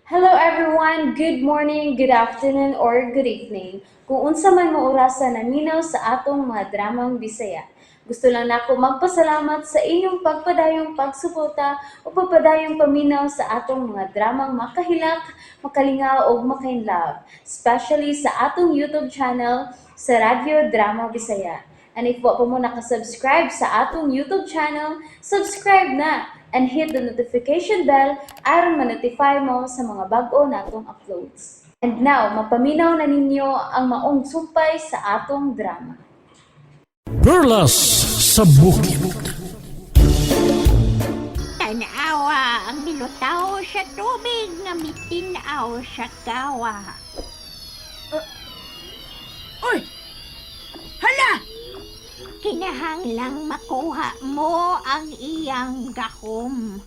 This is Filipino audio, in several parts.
Hello everyone, good morning, good afternoon, or good evening. Kung unsa man mo orasan naminaw sa atong mga dramang Bisaya. Gusto lang nako magpasalamat sa inyong pagpadayong pagsuporta o pagpadayong paminaw sa atong mga dramang makahilak, makalingaw o makainlove, especially sa atong YouTube channel sa Radyo Drama Bisaya. And if wa pa mo nakasubscribe sa atong YouTube channel, subscribe na and hit the notification bell aron ma-notify mo sa mga bag-o natong uploads. And now, mapaminaw na ninyo ang maong sumpay sa atong drama. Perlas sa bukid. Tanawa ang milutaw sa tubig nga mitinaw sa kawa. Oy! Hala! Kinahanglang makuha mo ang iyang gahom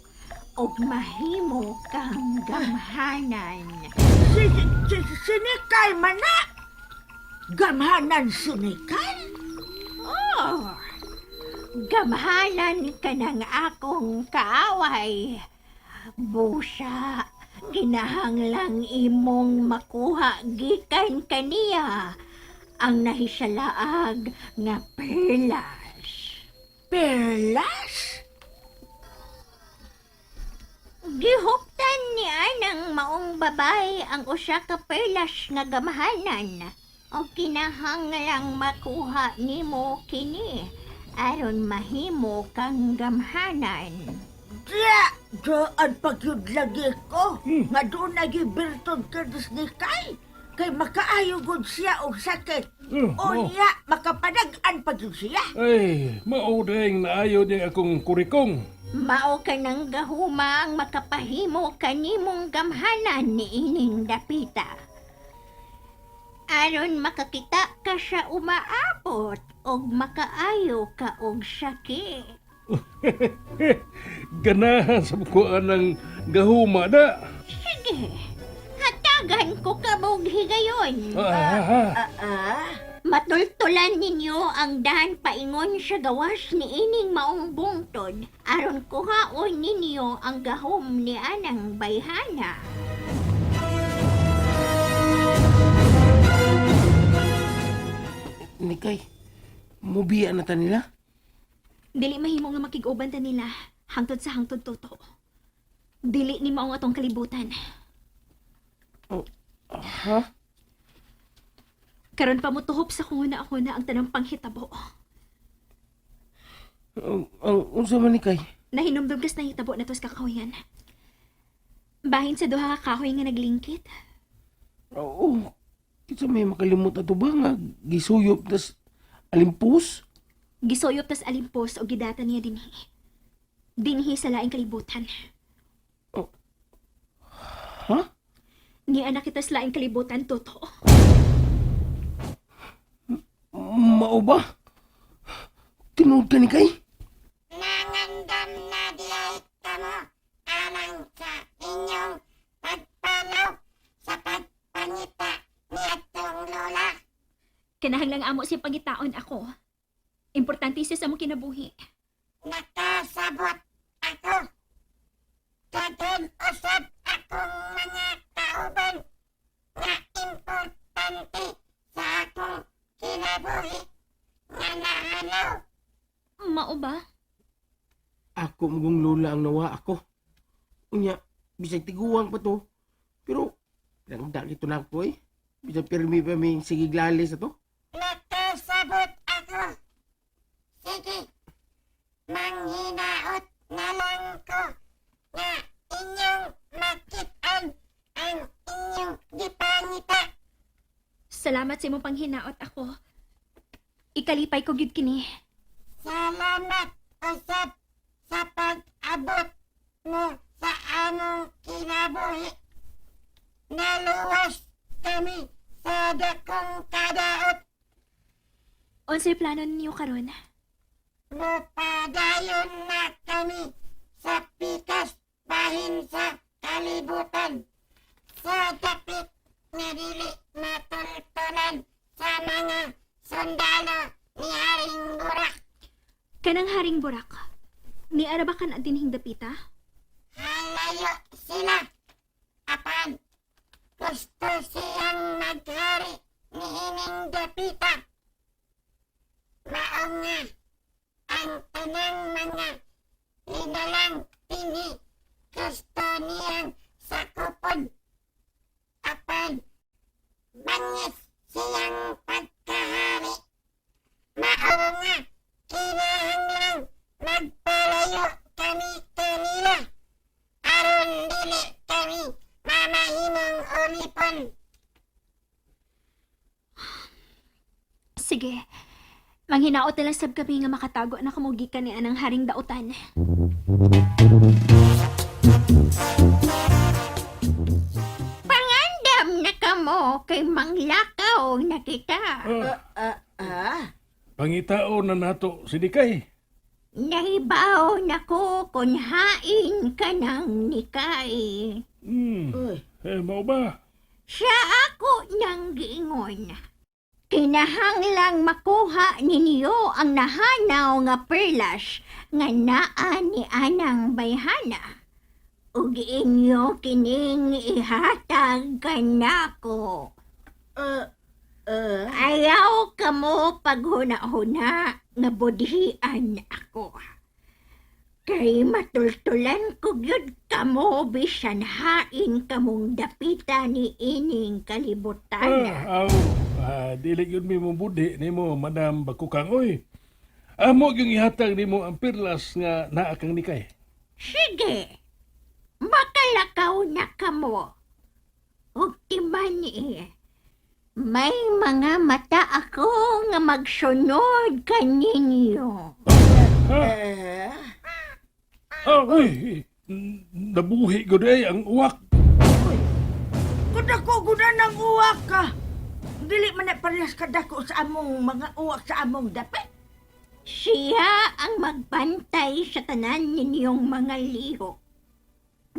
ug mahimo kang gamhanan. Sinikay man na! Gamhanan sinikay? Oh, gamhanan ka ng akong kaaway. Busa, kinahanglang imong makuha gikan kaniya ang nahisalaag nga perlas. Perlas? Gihuptan niya ng maong babay ang usa ka perlas nga gamhanan o kinahanglang makuha nimo kini aron mahimo kang gamhanan. Daan pagyud lagi ko. Nga doon nagibirtod ka sinikay. Kay makaayo gud siya og sakit. Unya, makapadag-an pagyud siya. Ay, maudeng naayo niya akong kurikong. Mao ka ng gahuma ang makapahimo kanimong gamhanan ni ining dapita. Aron makakita ka sa umaabot og makaayo ka og sakit. Ganahan sa bukuan ng gahuma na. Sige, hatagan ko kabog higayon. Matultulan ninyo ang dahan paingon sa gawas ni ining maong bungtod aron kuhaon ninyo ang gahom ni anang bayhana. Nikay, mubiya na ta nila? Dili mahimo nga makig-uban ta nila hangtod sa hangtod toto. Dili ni mao atong kalibutan. Ha? Karon pa mo tuhop sa kunguna ako na ang tanang panghitabo. Ang unsa man nikay? Nahinumdum kas nahitabo na tos kakahuyan. Bahin sa duha ka kahoy nga naglingkit. Oo. Kinsa may makalimot ato ba nga gisuyop tas alimpus? Gisoyop tas alimpos o gidata niya dinhi. Dinhi sa laing kalibutan. Ha? Ni anak kita sa laing kalibutan toto. Mao ba? Tinuod ka nikay? Nangandam na diyay kamo alang sa inyong pagpanaw sa pagpangita ni atong lola. Kinahanglang amo siya pangitaon ako. Importante siya sa mong kinabuhi. Nakasabot ako. Kadun usab akong mga kauban nga importante sa akong kinabuhi nga nahanaw. Mao ba? Ako mong lola ang nawa ako. Unya, bisag tiguang pa to. Pero, langda ito na ako eh. Bisag pirmi pa may sigiglali sa to. Nakasabot ako. Sige, manghinaot na lang ko nga inyong makitaan ang inyong gipangita. Salamat sa imong panghinaot ako. Ikalipay ko gyud kini. Salamat usab sa pag-abot mo sa among kinabuhi. Naluwas kami sa dakong kadaot. Unsay plano ninyo karon? Mupadayon na kami sa pikas bahin sa kalibutan. Sa dapit nga dili matultulan sa mga sundalo ni Haring Burak. Kanang Haring Burak. Ni ara ba kan dinhing dapita? Halayo sila. Apan siyang maghari ni ining dapita. Mao nga ang tanang mga hinalang ini gusto niyang sakupon. Apan bangis siyang pagkahari. Mao nga kinahanglang magpalayo kami kanila aron dili kami mamahimong ulipon. Sige. Manghinaot na lang sab kami nga makatago na kamugikan ni anang haring dautan. Pangandam na kamo kay manglakaw na kita. Pangitao na nato si Dikay. Nahibaw na ko kung hain ka ng nikay. Uy, Mao ba? Siya ako niyang giingon. Kinahanglang makuha ninyo ang nahanaw nga perlas nga naa ni anang bayhana. Ug inyo kining ihatag kanako. Ayaw ka mo paghuna-huna nga budhian ako. Kay matultulan ko gyud kamo bisan hain kamong dapita ni ining kalibutan. Dili yun mi mo budi ni mo, Madam Bakukang. Oy, amo yung ihatag ni mo ang pirlas nga naa kang Nikay. Sige, makalakaw na kamo. Ug timan may mga mata ako nga magsunod kaninyo. Uy, nabuhi ko ang uwak. kung ako guna ng uwak ka, dili man na parehas ka dako sa among mga uwak sa among dapit. Siya ang magbantay sa tanan ninyong mga lihok.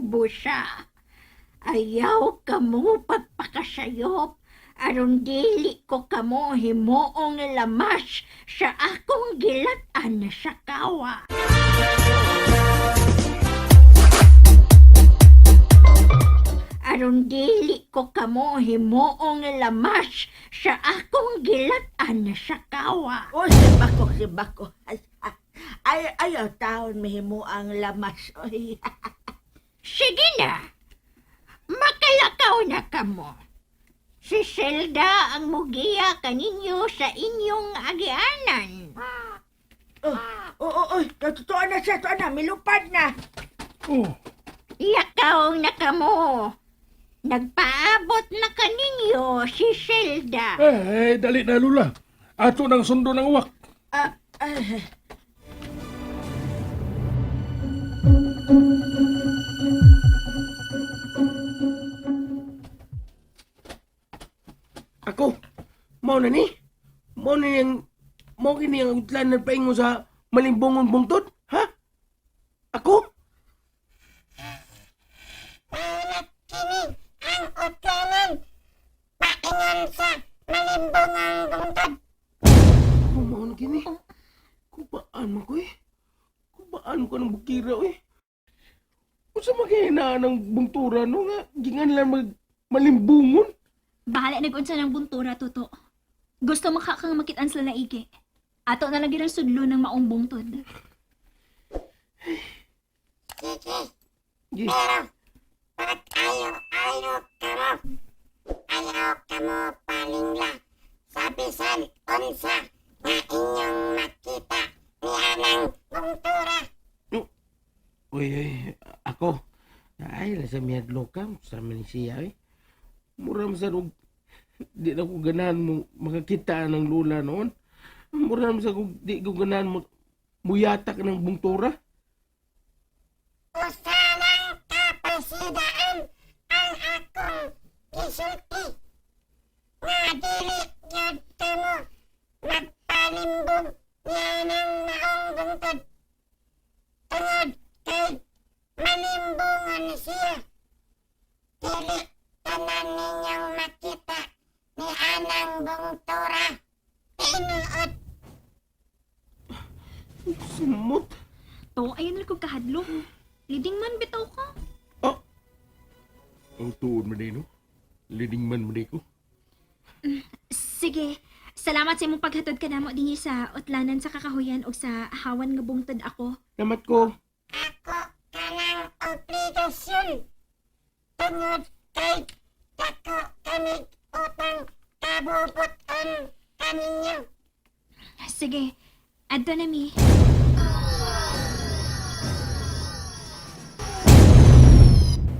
Busa, ayaw kamo pagpakasayop aron dili ko kamo himuong lamas sa akong gilatan sa kawa. Aron dili ko kamo himuong lamas sa akong gilatan sa kawa. O, si Bako. Ayaw taon mahimo ang lamas. Oy. Sige na, makalakaw na kamo. Si Zelda ang mugiya kaninyo sa inyong agianan. Totoo na siya, totoo na, milupad na. Oh, Yakaw na kamo. Nagpaabot na kaninyo si Zelda. dali na lula. Ato ng sundo ng uwak. Ako, mao na ni. Mao kini ang utlan na paingon sa malimbongon bungtod, ha? Ako? Palat kini ang utlanan. Paingon sa malimbongang bungtod. Mao na kini. Kubaan mo ko eh. Kubaan ko ng bukira eh. Kung sa maghinaan ng bungtura, no nga, gingan lang malimbungon. Bahala nag-unsa ng buntura, Tuto. Gusto makakang makitaan sila na igi. Ato na lagi ng sudlo ng maong bungtod. Gi, Pag ayaw ka mo palingla. Sa bisan unsa na inyong makita ni anang bungtura. uy, ako. Ay, lasa miyad lokam. Sama ni siya eh. Muram sa rug. Di na ko ganahan mo makakita ng lula noon. Muram sa kung di ko ganahan mo muyatak ng bungtura. Usalang kapasidaan ang akong isulti. Nga dili yun mo magpalimbong yan ang maong bungtod. Tungod kay malimbongan siya. Dili tanan ninyong makita ni anang bungtura. Tinuod. Sumot. To, ayun na kong kahadlo. Leading man bitaw ka. Ang tuod man din, no? Leading man mo di ko. Sige, salamat sa imong paghatod ka namo dinhi sa utlanan sa kakahuyan o sa hawan nga bungtod ako. Salamat ko. Ako kanang obligasyon. Tungod kay dako kami utang kabubuton kaninyo. Sige, adto na mi.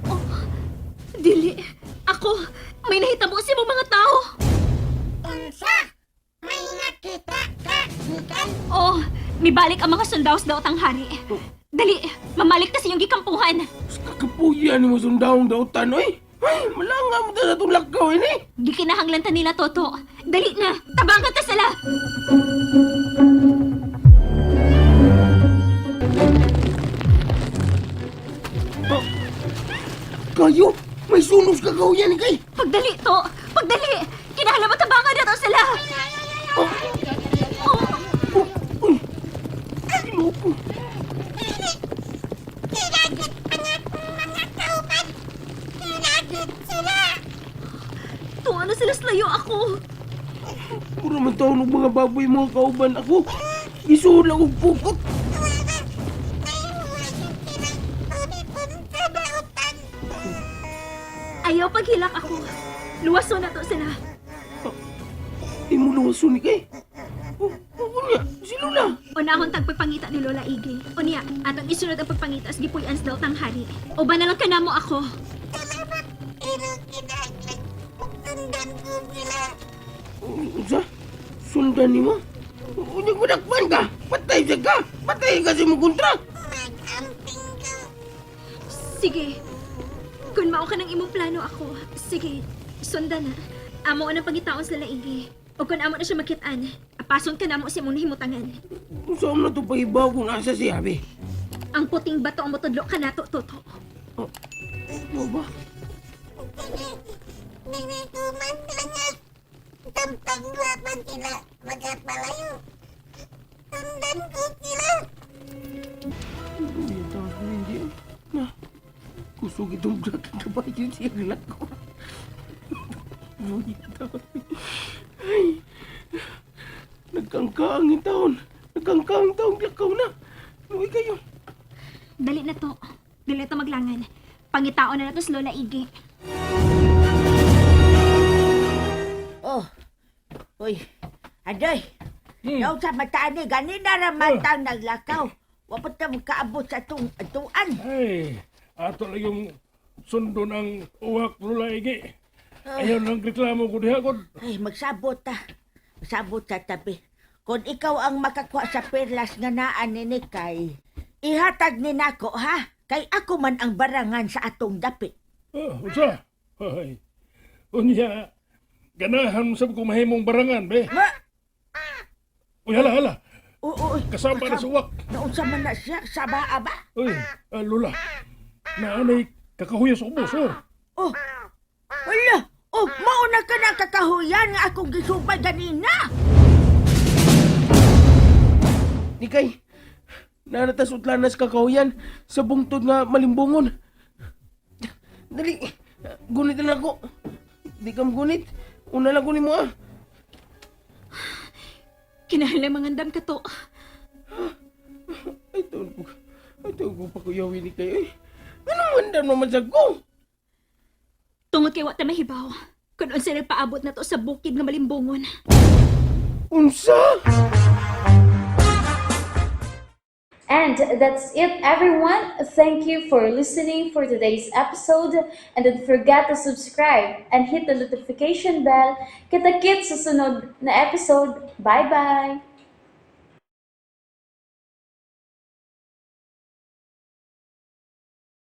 Oh, dili. Ako, may nahitabo sa imong mga tao. Unsa? May nakita ka, Nikan? Oh, mibalik ang mga sundaos daw tang hari. Dali, mamalik ta sa iyong gikampuhan. Kakapuyan mo sundawang dautan, oy. Ay, malanga mo ta sa itong lakaw, ini. Gikinahanglan ta nila, Toto. Dali na, tabangan ta sila. Oh, kayo, may sunog sa kakahuyan ni kay. Pagdali, To. Pagdali. Kinahanglan mo tabangan na to sila. Oh, uy. Loko. Kinagit pa nga kung mga kauban. Kinagit sila. To, ano sila slayo ako? Pura man taon ng mga baboy mga kauban ako. Isuhula kong pukot. Ayaw paghilak ako. Luwaso na to sila. Di mo luwaso ni kay. Unya, si Lola. Unahon tag pagpangita ni Lola Iggy. Unya, atong isunod ang pagpangita sa gipuy-ans daw tang hari. O ba na lang kanamo ako? Unsa? Sundan ni mo? Unya gudakpan ka. Patay siya ka. Patay ka sa mong kontra. Sige. Kung mao ka ng imong plano ako, sige, sundan na. Amo ang pangitaon sa laigi. O kung amo na siya makitaan, apason ka namo sa imong nahimutangan. Saan na ito pahibaw kung asa si Abi? Ang puting bato ang mutudlo ka nato, Toto. Ano ba? Ninituman nga. Tampaglapan sila. Magapalayo. Sundan ko sila. Hindi ito. Hindi. Na. Kusog itong black na ba yun siya galak ko? Hindi ito. Ay. Nagkangkaang yung taon. Nagkangkaang taon lakaw na. Luwi kayo. Dali na to. Dali na to maglangan. Pangitaon na to sa Lola Iggy. Oh. Uy. Aday. Daw sa mataan ni ganina ramantang naglakaw. Wapot ka makaabot sa itong atuan. Ay, ato lang yung sundo ng uwak Lola Igi. Ayaw nang reklamo ko diha ko. Ay, magsabot ta. Magsabot sa tabi. Kung ikaw ang makakuha sa perlas nga naan ni Nikay, ihatag ni nako ha? Kay ako man ang barangan sa atong dapit. Usa? Ay, unya, ganahan sab ko mahimong barangan, be. Ma! Uy, hala. Oo, Kasama na sa uwak. Naunsa man na siya, sa baa ba? Uy, Lola, naanay kakahuya sa ubos, oh. Oh, wala! Oh, mauna ka na kakahuyan nga akong gisubay ganina! Nikay, naratas utlanas kakahuyan sa bungtod nga malimbungon. Dali, gunit na ako. Di ka gunit. Una lang kunin mo ah. Kinahanglan mangandam ka to. Ay, taon ko pa kuyawin ni kayo eh. Anong mandam naman sa ko? Tungod kay wa ta mahibaw. Kung unsa nagpaabot na to sa bukid nga malimbungon. Unsa? And that's it, everyone. Thank you for listening for today's episode. And don't forget to subscribe and hit the notification bell. Kita-kits sa sunod na episode. Bye-bye!